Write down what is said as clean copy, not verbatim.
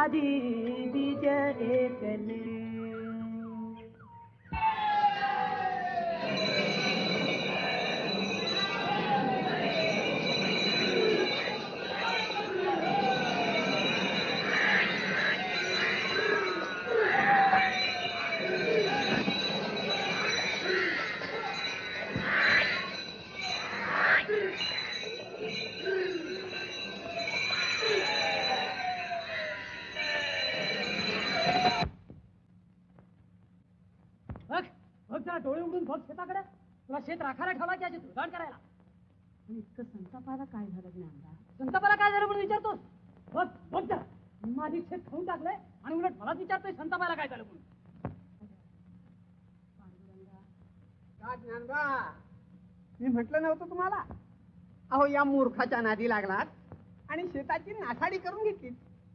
माझी बीज एकले. डोळे उघडून बघ शेताकडे. तुला शेत राखायला ठेवला की याची धुळदाण करायला. इतकं संतापाला काय झालं ज्ञानदा? संतापाला काय झालं म्हणून विचारतोस? बघ बघ जा, माझी शेत खाऊन टाकलंय आणि उलट मलाच विचारतोय संतापाला काय झालं म्हणून. ज्ञानबा, मी म्हटलं नव्हतं तुम्हाला? अहो या मूर्खाच्या नादी लागलात आणि शेताची नासाडी करून घेतली.